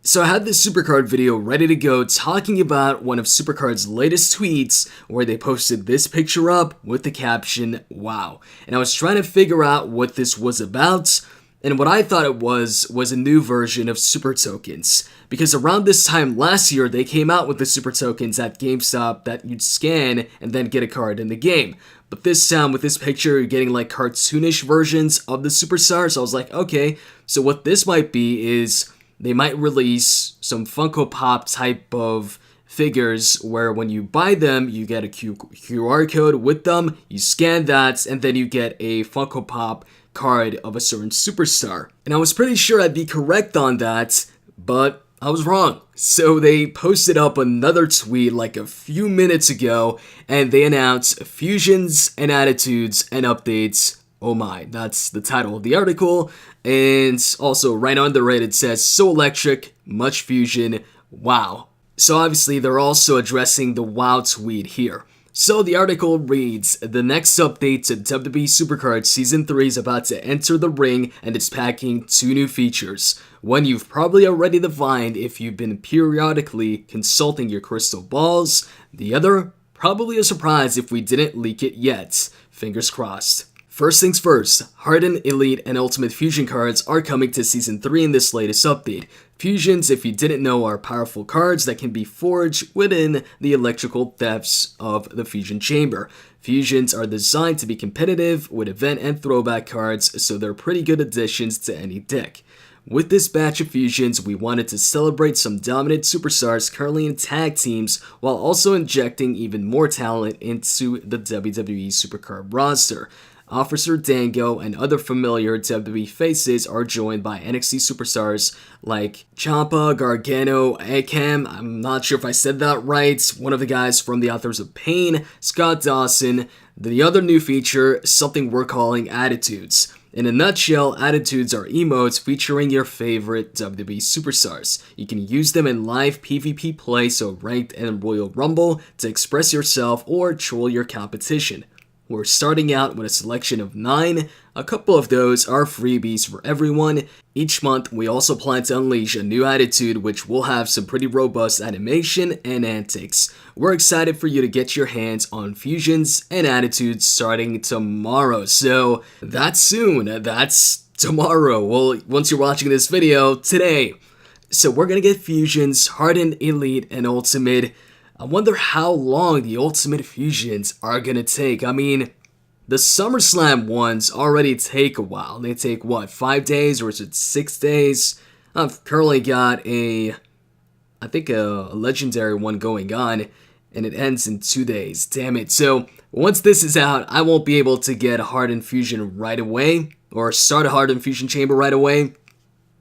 So I had this Supercard video ready to go talking about one of Supercard's latest tweets where they posted this picture up with the caption, "Wow." And I was trying to figure out what this was about, and what I thought it was a new version of Super Tokens. Because around this time last year, they came out with the Super Tokens at GameStop that you'd scan and then get a card in the game. But this time, with this picture, you're getting like cartoonish versions of the superstars. So I was like, okay, so what this might be is they might release some Funko Pop type of figures where when you buy them, you get a QR code with them, you scan that, and then you get a Funko Pop card of a certain superstar. And I was pretty sure I'd be correct on that, but I was wrong. So they posted up another tweet like a few minutes ago, and they announced fusions and attitudes and updates. Oh my, that's the title of the article. And also right under it says, "So electric, much fusion, wow." So obviously they're also addressing the wow tweet here. So the article reads, "The next update to WWE Supercard Season 3 is about to enter the ring, and it's packing two new features. One you've probably already divined if you've been periodically consulting your crystal balls. The other, probably a surprise if we didn't leak it yet. Fingers crossed." First things first, Hardened, Elite, and Ultimate Fusion cards are coming to Season 3 in this latest update. Fusions, if you didn't know, are powerful cards that can be forged within the electrical depths of the Fusion Chamber. Fusions are designed to be competitive with event and throwback cards, so they're pretty good additions to any deck. With this batch of fusions, we wanted to celebrate some dominant superstars currently in tag teams while also injecting even more talent into the WWE Supercard roster. Officer Dango and other familiar WWE faces are joined by NXT superstars like Ciampa, Gargano, Akam, I'm not sure if I said that right, one of the guys from the Authors of Pain, Scott Dawson. The other new feature, something we're calling Attitudes. In a nutshell, Attitudes are emotes featuring your favorite WWE superstars. You can use them in live PvP play, so Ranked and Royal Rumble, to express yourself or troll your competition. We're starting out with a selection of 9. A couple of those are freebies for everyone. Each month, we also plan to unleash a new attitude which will have some pretty robust animation and antics. We're excited for you to get your hands on fusions and attitudes starting tomorrow. So that's soon. That's tomorrow. Well, once you're watching this video, today. So we're gonna get fusions, Hardened, Elite, and Ultimate. I wonder how long the Ultimate Fusions are gonna take. I mean, the SummerSlam ones already take a while. They take, what, 5 days or is it 6 days? I've currently got I think a legendary one going on, and it ends in 2 days. Damn it. So, once this is out, I won't be able to get a Hardened Fusion right away, or start a Hardened Fusion Chamber right away.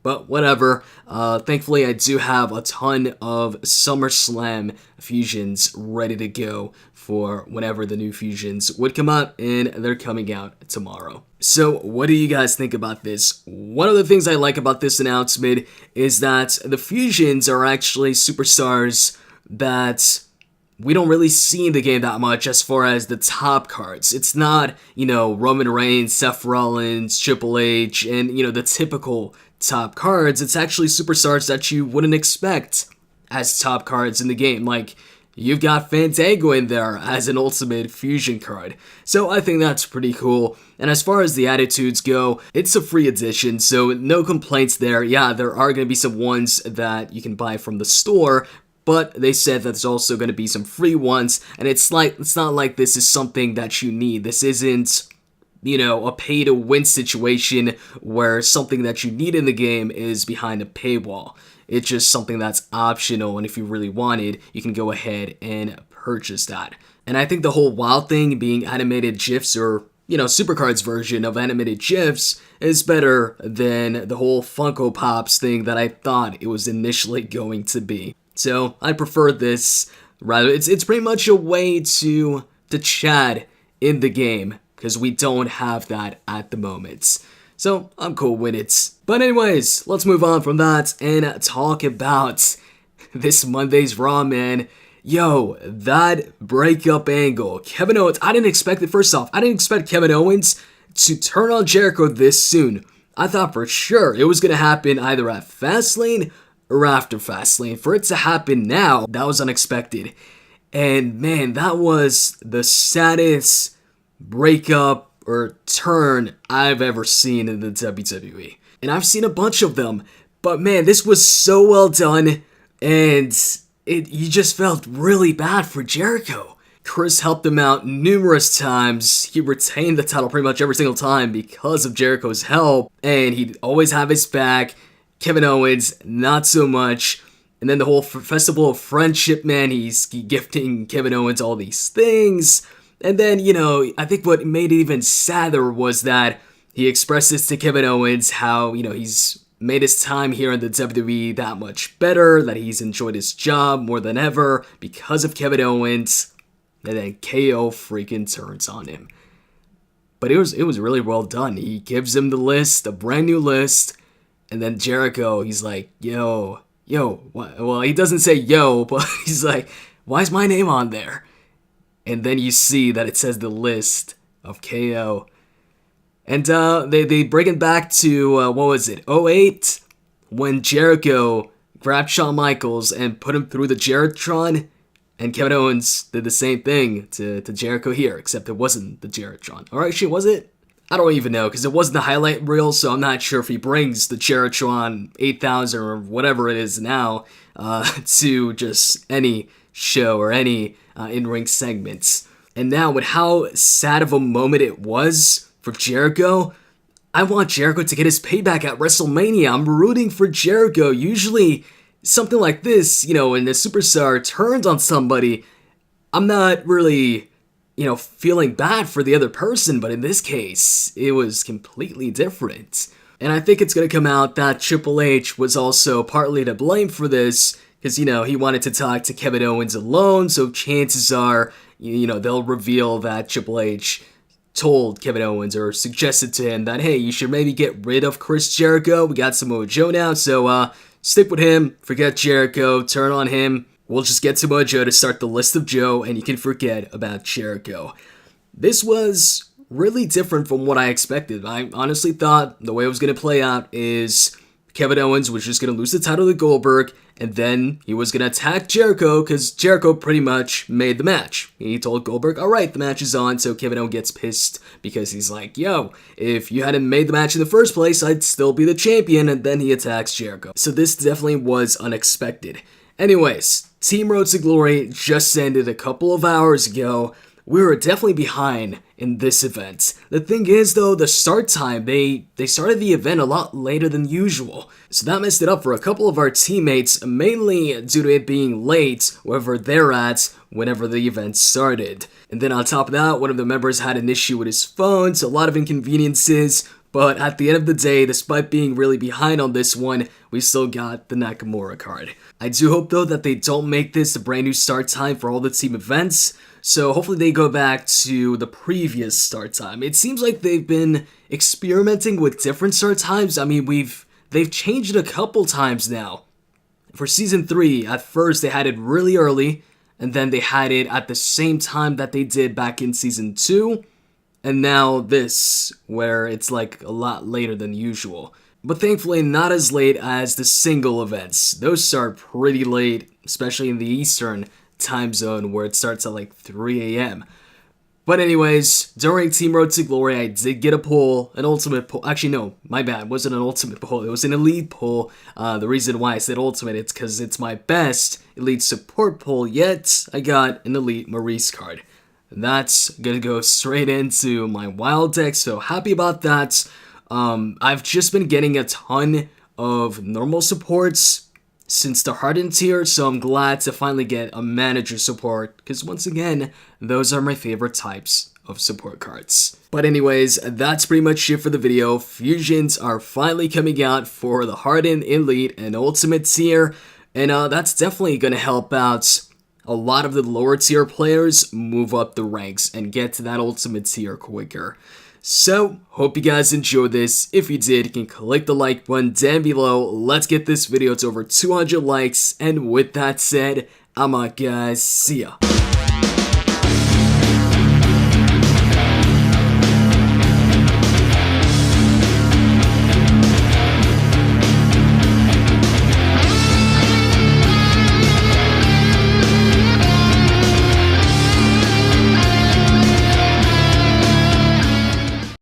But whatever, thankfully I do have a ton of SummerSlam fusions ready to go for whenever the new fusions would come out, and they're coming out tomorrow. So what do you guys think about this? One of the things I like about this announcement is that the fusions are actually superstars that we don't really see in the game that much as far as the top cards. It's not, Roman Reigns, Seth Rollins, Triple H, and, the typical top cards. It's actually superstars that you wouldn't expect as top cards in the game. Like, you've got Fandango in there as an Ultimate Fusion card. So I think that's pretty cool. And as far as the attitudes go, it's a free edition, so no complaints there. Yeah, there are going to be some ones that you can buy from the store, but they said that there's also going to be some free ones, and it's not like this is something that you need. This isn't, a pay-to-win situation where something that you need in the game is behind a paywall. It's just something that's optional, and if you really wanted, you can go ahead and purchase that. And I think the whole WoW thing being animated GIFs or, Supercard's version of animated GIFs is better than the whole Funko Pops thing that I thought it was initially going to be. So I prefer this rather. It's pretty much a way to chat in the game because we don't have that at the moment. So I'm cool with it. But anyways, let's move on from that and talk about this Monday's Raw, man. Yo, that breakup angle. Kevin Owens, I didn't expect it. First off, I didn't expect Kevin Owens to turn on Jericho this soon. I thought for sure it was going to happen either at Fastlane or after Fastlane. For it to happen now, that was unexpected. And man, that was the saddest breakup or turn I've ever seen in the WWE. And I've seen a bunch of them, but man, this was so well done, and you just felt really bad for Jericho. Chris helped him out numerous times. He retained the title pretty much every single time because of Jericho's help, and he'd always have his back. Kevin Owens, not so much. And then the whole festival of friendship, man, he's gifting Kevin Owens all these things. And then, I think what made it even sadder was that he expressed this to Kevin Owens, how, he's made his time here in the WWE that much better, that he's enjoyed his job more than ever because of Kevin Owens. And then KO freaking turns on him. But it was really well done. He gives him the list, a brand new list, and then Jericho, he's like, yo, what? Well, he doesn't say yo, but he's like, why is my name on there? And then you see that it says the list of KO. And they bring it back to, what was it, 08? When Jericho grabbed Shawn Michaels and put him through the Jarrettron. And Kevin Owens did the same thing to Jericho here, except it wasn't the Jarrettron. Or actually, was it? I don't even know, because it wasn't the highlight reel, so I'm not sure if he brings the Jarrettron 8000 or whatever it is now to just any show or any in-ring segments. And now, with how sad of a moment it was for Jericho, I want Jericho to get his payback at WrestleMania. I'm rooting for Jericho. Usually, something like this, when the superstar turns on somebody, I'm not really, feeling bad for the other person, but in this case, it was completely different. And I think it's going to come out that Triple H was also partly to blame for this, because, he wanted to talk to Kevin Owens alone, so chances are, they'll reveal that Triple H told Kevin Owens or suggested to him that, hey, you should maybe get rid of Chris Jericho. We got Samoa Joe now, so stick with him, forget Jericho, turn on him. We'll just get Samoa Joe to start the list of Joe, and you can forget about Jericho. This was really different from what I expected. I honestly thought the way it was going to play out is Kevin Owens was just going to lose the title to Goldberg, and then he was going to attack Jericho, because Jericho pretty much made the match. He told Goldberg, alright, the match is on, so Kevin Owens gets pissed, because he's like, yo, if you hadn't made the match in the first place, I'd still be the champion, and then he attacks Jericho. So this definitely was unexpected. Anyways, Team Road to Glory just ended a couple of hours ago. We were definitely behind in this event. The thing is, though, the start time, they started the event a lot later than usual. So that messed it up for a couple of our teammates, mainly due to it being late, wherever they're at, whenever the event started. And then on top of that, one of the members had an issue with his phone, so a lot of inconveniences. But at the end of the day, despite being really behind on this one, we still got the Nakamura card. I do hope, though, that they don't make this a brand new start time for all the team events. So hopefully they go back to the previous start time. It seems like they've been experimenting with different start times. I mean, they've changed it a couple times now. For Season 3, at first they had it really early, and then they had it at the same time that they did back in Season 2. And now this, where it's like a lot later than usual. But thankfully not as late as the single events. Those start pretty late, especially in the Eastern time zone where it starts at like 3 a.m. But anyways, during Team Road to Glory, I did get a poll, an ultimate poll. Actually, no, my bad, it wasn't an ultimate poll, it was an elite poll. The reason why I said ultimate, it's because it's my best elite support poll yet. I got an elite Maurice card. That's gonna go straight into my wild deck, so happy about that. I've just been getting a ton of normal supports since the Hardened tier, so I'm glad to finally get a manager support, because once again, those are my favorite types of support cards. But anyways, that's pretty much it for the video. Fusions are finally coming out for the Hardened, Elite, and Ultimate tier, and that's definitely gonna help out a lot of the lower tier players move up the ranks and get to that ultimate tier quicker. So, hope you guys enjoyed this. If you did, you can click the like button down below. Let's get this video to over 200 likes. And with that said, I'm out, guys. See ya.